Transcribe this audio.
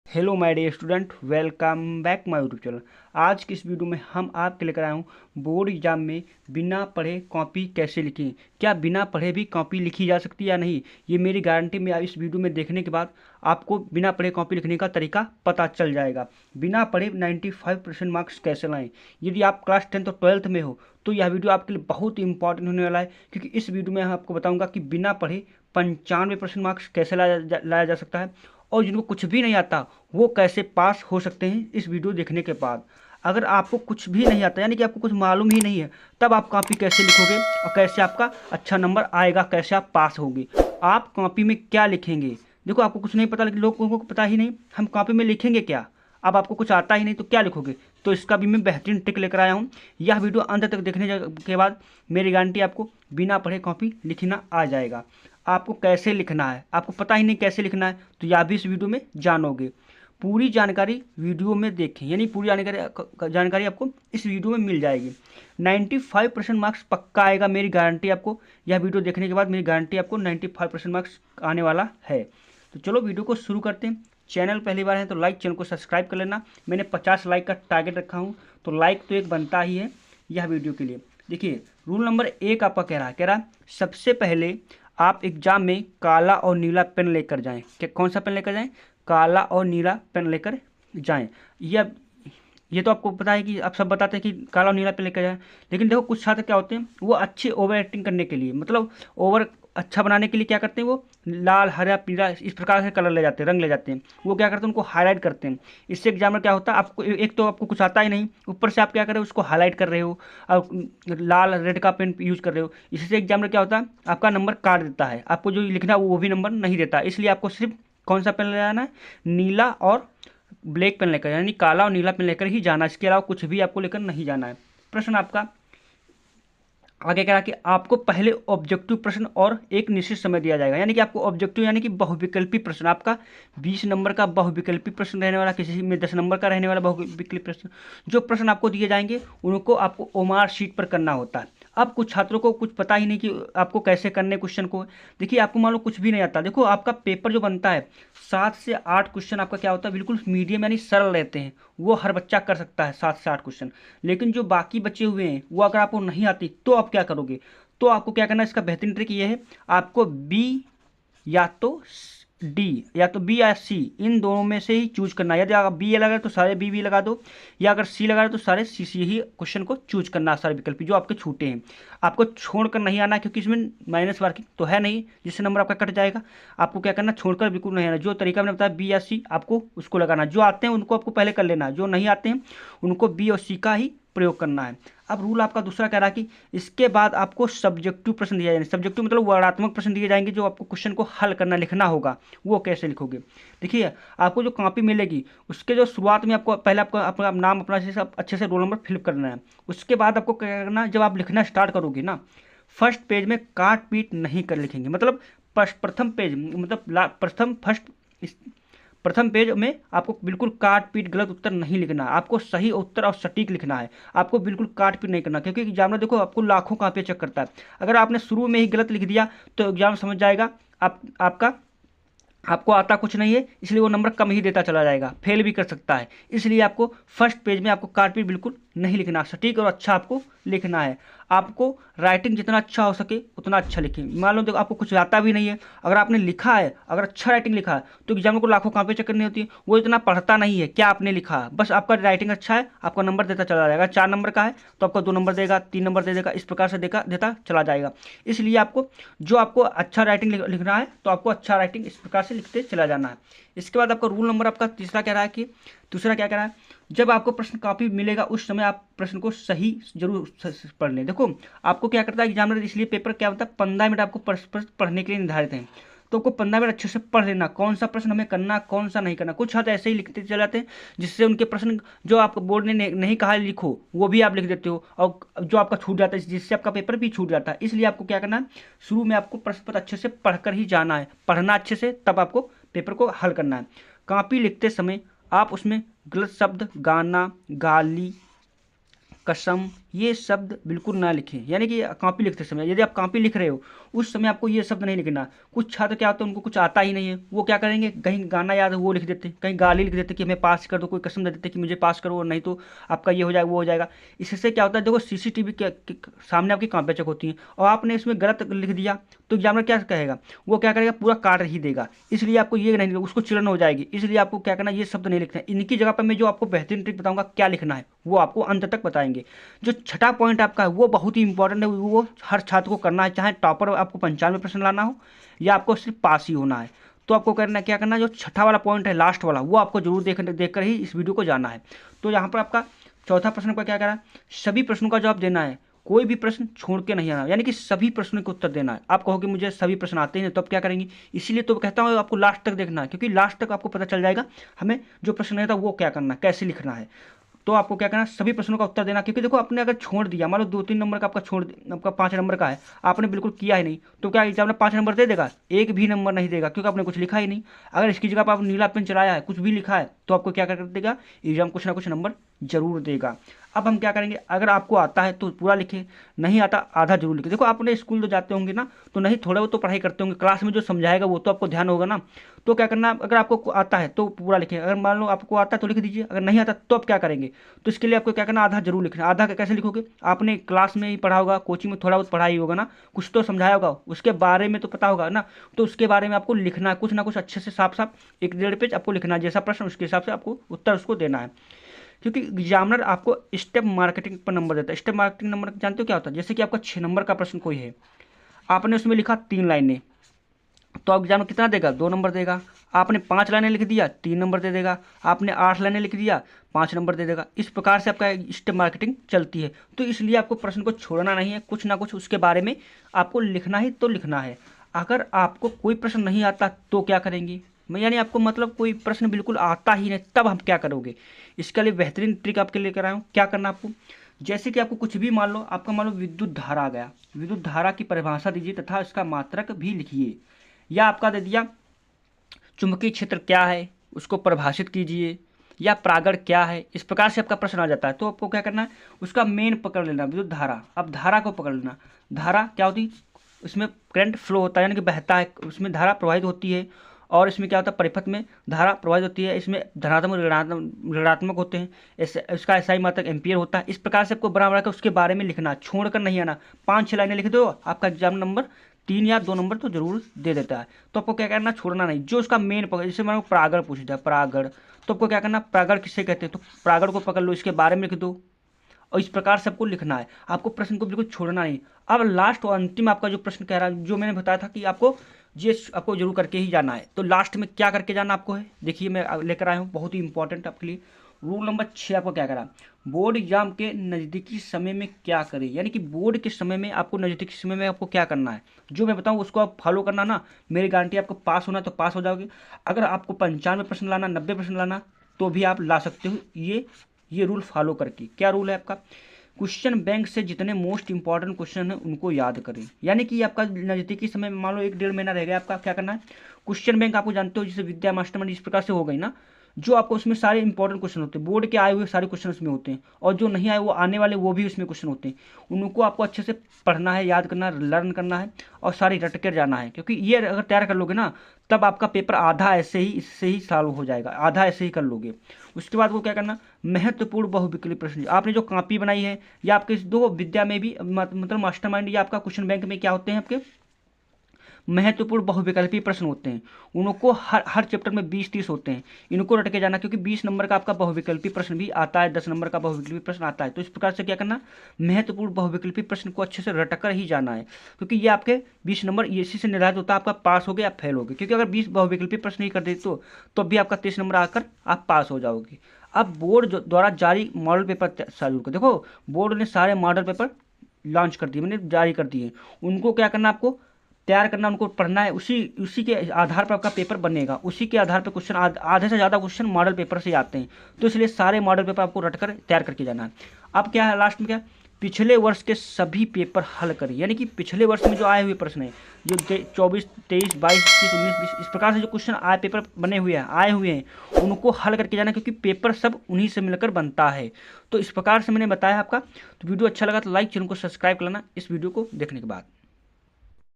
Hello my dear student, welcome back my YouTube channel. आज की इस वीडियो में हम आपके लेकर आया हूँ बोर्ड एग्जाम में बिना पढ़े कॉपी कैसे लिखें। क्या बिना पढ़े भी कॉपी लिखी जा सकती है या नहीं, ये मेरी गारंटी में इस वीडियो में देखने के बाद आपको बिना पढ़े कॉपी लिखने का तरीका पता चल जाएगा। बिना पढ़े 95% मार्क्स कैसे लाएँ। यदि आप क्लास 10 और 12th में हो तो यह वीडियो आपके लिए बहुत ही इंपॉर्टेंट होने वाला है, क्योंकि इस वीडियो में हम आपको बताऊँगा कि बिना पढ़े 95% मार्क्स कैसे लाया जा सकता है, और जिनको कुछ भी नहीं आता वो कैसे पास हो सकते हैं इस वीडियो देखने के बाद। अगर आपको कुछ भी नहीं आता, यानी कि आपको कुछ मालूम ही नहीं है, तब आप कॉपी कैसे लिखोगे और कैसे आपका अच्छा नंबर आएगा, कैसे आप पास होगे। आप कॉपी में क्या लिखेंगे? देखो, आपको कुछ नहीं पता, लेकिन लोगों को पता ही नहीं हम कॉपी में लिखेंगे क्या। अब आपको कुछ आता ही नहीं तो क्या लिखोगे? तो इसका भी मैं बेहतरीन ट्रिक लेकर आया हूँ। यह वीडियो अंत तक देखने के बाद मेरी गारंटी आपको बिना पढ़े कॉपी लिखना आ जाएगा। आपको कैसे लिखना है, आपको पता ही नहीं कैसे लिखना है, तो यह भी इस वीडियो में जानोगे। पूरी जानकारी वीडियो में देखें, यानी पूरी जानकारी आपको इस वीडियो में मिल जाएगी। 95% मार्क्स पक्का आएगा, मेरी गारंटी आपको। यह वीडियो देखने के बाद मेरी गारंटी आपको 95% मार्क्स आने वाला है। तो चलो वीडियो को शुरू करते हैं। चैनल पहली बार है तो चैनल को सब्सक्राइब कर लेना। मैंने 50 लाइक का टारगेट रखा हूँ, तो लाइक तो एक बनता ही है यह वीडियो के लिए। देखिए, रूल नंबर 1 आपका कह रहा है सबसे पहले आप एग्जाम में काला और नीला पेन लेकर जाएं। कौन सा पेन लेकर जाएं? काला और नीला पेन लेकर जाएं। ये तो आपको पता है कि आप सब बताते हैं कि काला और नीला पेन लेकर जाएं, लेकिन देखो कुछ छात्र क्या होते हैं, वो अच्छे ओवर एक्टिंग करने के लिए, मतलब ओवर अच्छा बनाने के लिए क्या करते हैं, वो लाल हरा पीला इस प्रकार के कलर ले जाते हैं, रंग ले जाते हैं। वो क्या करते हैं, उनको हाईलाइट करते हैं। इससे एग्जाम में क्या होता है, आपको एक तो आपको कुछ आता ही नहीं, ऊपर से आप क्या कर रहे हो, उसको हाईलाइट कर रहे हो और लाल रेड का पेन यूज कर रहे हो। इससे एग्जाम में क्या होता है, आपका नंबर काट देता है, आपको जो लिखना है वो भी नंबर नहीं देता। इसलिए आपको सिर्फ कौन सा पेन ले जाना है, नीला और ब्लैक पेन लेकर, यानी काला और नीला पेन लेकर ही जाना। इसके अलावा कुछ भी आपको लेकर नहीं जाना है। प्रश्न आपका आगे कह रहा कि आपको पहले ऑब्जेक्टिव प्रश्न और एक निश्चित समय दिया जाएगा, यानी कि आपको ऑब्जेक्टिव यानी कि बहुविकल्पी प्रश्न, आपका 20 नंबर का बहुविकल्पी प्रश्न रहने वाला, किसी में 10 नंबर का रहने वाला बहुविकल्पी प्रश्न। जो प्रश्न आपको दिए जाएंगे उनको आपको ओमार शीट पर करना होता है। अब कुछ छात्रों को कुछ पता ही नहीं कि आपको कैसे करने क्वेश्चन को। देखिए, आपको मान लो कुछ भी नहीं आता, देखो आपका पेपर जो बनता है 7 से 8 क्वेश्चन आपका क्या होता है, बिल्कुल मीडियम यानी सरल रहते हैं, वो हर बच्चा कर सकता है 7 से 8 क्वेश्चन। लेकिन जो बाकी बचे हुए हैं वो अगर आपको नहीं आती तो आप क्या करोगे? तो आपको क्या करना है, इसका बेहतरीन ट्रिक ये है, आपको बी या तो डी या तो बी या सी, इन दोनों में से ही चूज करना है। यदि अगर बी लगा तो सारे बी लगा दो, या अगर सी लगा तो सारे सी ही क्वेश्चन को चूज करना है, सारे विकल्प जो आपके छूटे हैं। आपको छोड़कर नहीं आना, क्योंकि इसमें माइनस मार्किंग तो है नहीं जिससे नंबर आपका कट जाएगा। आपको क्या करना, छोड़कर बिल्कुल नहीं आना। जो तरीका मैंने बताया बी या सी, आपको उसको लगाना। जो आते हैं उनको आपको पहले कर लेना, जो नहीं आते हैं उनको बी और सी का ही प्रयोग करना है। अब रूल आपका दूसरा कह रहा है कि इसके बाद आपको सब्जेक्टिव प्रश्न दिया जाएंगे। सब्जेक्टिव मतलब वर्णात्मक प्रश्न दिए जाएंगे, जो आपको क्वेश्चन को हल करना लिखना होगा। वो कैसे लिखोगे? देखिए, आपको जो कॉपी मिलेगी उसके जो शुरुआत में आपको पहले आपको अपना नाम अपना अच्छे से रोल नंबर फिलअप करना है। उसके बाद आपको क्या करना, जब आप लिखना स्टार्ट करोगे ना, फर्स्ट पेज में काट पीट नहीं कर लिखेंगे। मतलब प्रथम पेज मतलब प्रथम पेज में आपको बिल्कुल काट पीट गलत उत्तर नहीं लिखना, आपको सही उत्तर और सटीक लिखना है। आपको बिल्कुल काट पीट नहीं करना, क्योंकि एग्जाम में देखो आपको लाखों कॉपियाँ चेक करता है। अगर आपने शुरू में ही गलत लिख दिया तो एग्जाम समझ जाएगा आपको आता कुछ नहीं है, इसलिए वो नंबर कम ही देता चला जाएगा, फेल भी कर सकता है। इसलिए आपको फर्स्ट पेज में आपको काट पीट बिल्कुल नहीं लिखना, सटीक और अच्छा आपको लिखना है। आपको राइटिंग जितना अच्छा हो सके उतना अच्छा लिखें। मान लो देखो आपको कुछ आता भी नहीं है, अगर आपने लिखा है, अगर अच्छा राइटिंग लिखा है, तो एग्जाम को लाखों कॉपी चेक करनी होती है, वो इतना पढ़ता नहीं है क्या आपने लिखा, बस आपका राइटिंग अच्छा है आपका नंबर देता चला जाएगा। 4 नंबर का है तो आपको 2 नंबर देगा, 3 नंबर दे देगा, इस प्रकार से देता चला जाएगा। इसलिए आपको अच्छा राइटिंग लिखना है तो आपको अच्छा राइटिंग इस प्रकार से लिखते चला जाना है। इसके बाद आपका रूल नंबर आपका तीसरा कह रहा है कि दूसरा क्या कह रहा है, जब आपको प्रश्न कॉपी मिलेगा उस समय आप प्रश्न को सही जरूर पढ़ लें। देखो, आपको क्या करता है एग्जामिनर, इसलिए पेपर क्या होता है 15 मिनट आपको पढ़ने के लिए निर्धारित हैं, तो आपको 15 मिनट अच्छे से पढ़ लेना, कौन सा प्रश्न हमें करना कौन सा नहीं करना। कुछ छात्र ऐसे ही लिखते चले जाते हैं जिससे उनके प्रश्न जो आपको बोर्ड ने नहीं कहा लिखो वो भी आप लिख देते हो, और जो आपका छूट जाता है जिससे आपका पेपर भी छूट जाता है। इसलिए आपको क्या करना है, शुरू में आपको प्रश्न पत्र अच्छे से पढ़कर ही जाना है, पढ़ना अच्छे से, तब आपको पेपर को हल करना है। कॉपी लिखते समय आप उसमें गलत शब्द, गाना, गाली, कसम, ये शब्द बिल्कुल ना लिखें। यानी कि कॉपी लिखते समय यदि आप कॉपी लिख रहे हो उस समय आपको ये शब्द नहीं लिखना। कुछ छात्र क्या होते हैं, उनको कुछ आता ही नहीं है, वो क्या करेंगे, कहीं गाना याद है वो लिख देते हैं, कहीं गाली लिख देते हैं कि हमें पास कर दो, कोई कसम दे देते हैं कि मुझे पास करो और नहीं तो आपका ये हो जाएगा वो हो जाएगा। इससे क्या होता है, देखो सीसीटीवी के सामने आपकी कॉपी चेक होती है और आपने इसमें गलत लिख दिया तो एग्जामिनर क्या कहेगा, वो क्या करेगा, पूरा काट ही देगा। इसलिए आपको ये नहीं, उसको चिड़न हो जाएगी। इसलिए आपको क्या करना, ये शब्द नहीं लिखना है। इनकी जगह पर मैं जो आपको बेहतरीन ट्रिक बताऊंगा क्या लिखना है वो आपको अंत तक बताएंगे। जो छठा पॉइंट आपका है वो बहुत ही इंपॉर्टेंट है, वो हर छात्र को करना है, चाहे टॉपर आपको 95 प्रश्न लाना हो या आपको सिर्फ पास ही होना है। तो आपको करना क्या करना है, जो छठा वाला पॉइंट है लास्ट वाला, वो आपको जरूर देखकर ही इस वीडियो को जाना है। तो यहाँ पर आपका चौथा प्रश्न का क्या करा, सभी प्रश्नों का जवाब देना है, कोई भी प्रश्न छोड़ के नहीं आना, यानी कि सभी प्रश्नों के उत्तर देना है। आप कहोगे मुझे सभी प्रश्न आते हैं तो अब क्या करेंगे, इसीलिए तो कहता हूँ आपको लास्ट तक देखना है, क्योंकि लास्ट तक आपको पता चल जाएगा हमें जो प्रश्न नहीं था वो क्या करना है, कैसे लिखना है। तो आपको क्या करना है, सभी प्रश्नों का उत्तर देना। क्योंकि देखो आपने अगर छोड़ दिया, मान लो 2-3 नंबर का आपका 5 नंबर का है, आपने बिल्कुल किया ही नहीं, तो क्या एग्जाम में 5 नंबर दे देगा, एक भी नंबर नहीं देगा, क्योंकि आपने कुछ लिखा ही नहीं। अगर इसकी जगह पर आप नीला पेन चलाया है, कुछ भी लिखा है, तो आपको क्या कर देगा, एग्जाम कुछ ना कुछ नंबर जरूर देगा। अब हम क्या करेंगे, अगर आपको आता है तो पूरा लिखें, नहीं आता आधा जरूर लिखें। देखो आपने स्कूल तो जाते होंगे ना, तो नहीं थोड़ा वो तो पढ़ाई करते होंगे, क्लास में जो समझाएगा वो तो आपको ध्यान होगा ना। तो क्या करना, अगर आपको आता है तो पूरा लिखें, अगर मान लो आपको आता है तो लिख दीजिए, अगर नहीं आता तो आप क्या करेंगे, तो इसके लिए आपको क्या करना, आधा जरूर लिखना। आधा कैसे लिखोगे, आपने क्लास में ही पढ़ा होगा, कोचिंग में थोड़ा बहुत पढ़ा ही होगा ना, कुछ तो समझाया होगा, उसके बारे में तो पता होगा ना, तो उसके बारे में आपको लिखना है, कुछ ना कुछ अच्छे से साफ साफ 1-1.5 पेज आपको लिखना है, जैसा प्रश्न उसके हिसाब से आपको उत्तर उसको देना है। क्योंकि एग्जामिनर आपको स्टेप मार्केटिंग पर नंबर देता है। स्टेप मार्केटिंग नंबर जानते हो क्या होता है, जैसे कि आपका 6 नंबर का प्रश्न कोई है, आपने उसमें लिखा 3 लाइनें, तो आप एग्जाम में कितना देगा, 2 नंबर देगा। आपने 5 लाइनें लिख दिया, 3 नंबर दे देगा। आपने 8 लाइनें लिख दिया, 5 नंबर दे देगा। इस प्रकार से आपका स्टेप मार्केटिंग चलती है। तो इसलिए आपको प्रश्न को छोड़ना नहीं है, कुछ ना कुछ उसके बारे में आपको लिखना ही तो लिखना है। अगर आपको कोई प्रश्न नहीं आता तो क्या करेंगे, यानी आपको मतलब कोई प्रश्न बिल्कुल आता ही नहीं, तब हम क्या करोगे, इसके लिए बेहतरीन ट्रिक आपके लेकर आया हूँ। क्या करना आपको, जैसे कि आपको कुछ भी मान लो, आपका मान लो विद्युत धारा आ गया, विद्युत धारा की परिभाषा दीजिए तथा इसका मात्रक भी लिखिए। या आपका दे दिया चुंबकीय क्षेत्र क्या है, उसको परिभाषित कीजिए, या परागण क्या है। इस प्रकार से आपका प्रश्न आ जाता है। तो आपको क्या करना है, उसका मेन पकड़ लेना, विद्युत धारा। अब धारा को पकड़ लेना, धारा क्या होती, उसमें करंट फ्लो होता है, यानी कि बहता है, उसमें धारा प्रवाहित होती है। और इसमें क्या होता है, परिपथ में धारा प्रवाहित होती है, इसमें धनात्मक ऋणात्मक होते हैं, इसका एसआई मात्रक एम्पियर होता है। इस प्रकार से आपको बना कर उसके बारे में लिखना, छोड़कर नहीं आना। 5-6 लाइनें लिख दो, आपका एग्जाम नंबर 3 या 2 नंबर तो जरूर दे देता है। तो आपको क्या करना, छोड़ना नहीं, जो उसका मेन पकड़, जैसे मैंने परागण पूछ दिया, परागण, तो आपको क्या करना, परागण किससे कहते हैं, तो परागण को पकड़ लो, इसके बारे में लिख दो, और इस प्रकार से आपको लिखना है। आपको प्रश्न को बिल्कुल छोड़ना नहीं। अब लास्ट और अंतिम आपका जो प्रश्न कह रहा है, जो मैंने बताया था कि आपको ये आपको जरूर करके ही जाना है, तो लास्ट में क्या करके जाना आपको है, देखिए मैं लेकर आया हूँ, बहुत ही इंपॉर्टेंट आपके लिए। रूल नंबर 6 आपको क्या करा, बोर्ड एग्जाम के नज़दीकी समय में क्या करें, यानी कि बोर्ड के समय में आपको नज़दीकी समय में आपको क्या करना है, जो मैं बताऊँ उसको आप फॉलो करना ना, मेरी गारंटी आपको पास होना तो पास हो जाओगे। अगर आपको 95 प्रश्न लाना, 90 प्रश्न लाना, तो भी आप ला सकते हो ये रूल फॉलो करके। क्या रूल है आपका, क्वेश्चन बैंक से जितने मोस्ट इंपॉर्टेंट क्वेश्चन है उनको याद करें। यानी कि आपका नज़दीकी समय मान लो 1-1.5 महीना रह गया, आपका क्या करना है, क्वेश्चन बैंक आपको जानते हो, जैसे विद्या मास्टरमाइंड इस प्रकार से हो गई ना, जो आपको उसमें सारे इंपॉर्टेंट क्वेश्चन होते हैं, बोर्ड के आए हुए सारे क्वेश्चन उसमें होते हैं, और जो नहीं आए वो आने वाले वो भी उसमें क्वेश्चन होते हैं। उनको आपको अच्छे से पढ़ना है, याद करना है, लर्न करना है, और सारी रट कर जाना है। क्योंकि ये अगर तैयार कर लोगे ना, तब आपका पेपर आधा ऐसे ही इससे ही सॉल्व हो जाएगा, आधा ऐसे ही कर लोगे। उसके बाद वो क्या करना, महत्वपूर्ण बहुविकल्पी प्रश्न, आपने जो कॉपी बनाई है या आपके दो विद्या में भी मतलब मास्टरमाइंड या आपका क्वेश्चन बैंक में क्या होते हैं, आपके महत्वपूर्ण बहुविकल्पी प्रश्न होते हैं। उनको हर चैप्टर में 20-30 होते हैं, इनको रट के जाना, क्योंकि 20 नंबर का आपका बहुविकल्पी प्रश्न भी आता है, 10 नंबर का बहुविकल्पी प्रश्न आता है। तो इस प्रकार से क्या करना, महत्वपूर्ण बहुविकल्पी प्रश्न को अच्छे से रट कर ही जाना है, क्योंकि ये आपके 20 नंबर इसी से निर्धारित होता है, आपका पास हो गया या फेल हो गए। क्योंकि अगर 20 बहुविकल्पी प्रश्न ही कर देते तो भी आपका 30 नंबर आकर आप पास हो जाओगे। अब बोर्ड द्वारा जारी मॉडल पेपर चालू कर, देखो बोर्ड ने सारे मॉडल पेपर लॉन्च कर दिए, मैंने जारी कर दिए, उनको क्या करना, आपको तैयार करना, उनको पढ़ना है, उसी के आधार पर आपका पेपर बनेगा, उसी के आधार पर क्वेश्चन आधे से ज़्यादा क्वेश्चन मॉडल पेपर से आते हैं। तो इसलिए सारे मॉडल पेपर आपको रट कर तैयार करके जाना है। अब क्या है लास्ट में, क्या पिछले वर्ष के सभी पेपर हल करें, यानी कि पिछले वर्ष में जो आए हुए प्रश्न हैं, जो 24, 23, 22, 21, 19, 20 इस प्रकार से जो क्वेश्चन पेपर बने हुए हैं, आए हुए हैं, उनको हल करके जाना, क्योंकि पेपर सब उन्हीं से मिलकर बनता है। तो इस प्रकार से मैंने बताया आपका। तो वीडियो अच्छा लगा तो लाइक, चैनल को सब्सक्राइब कर लेना इस वीडियो को देखने के बाद।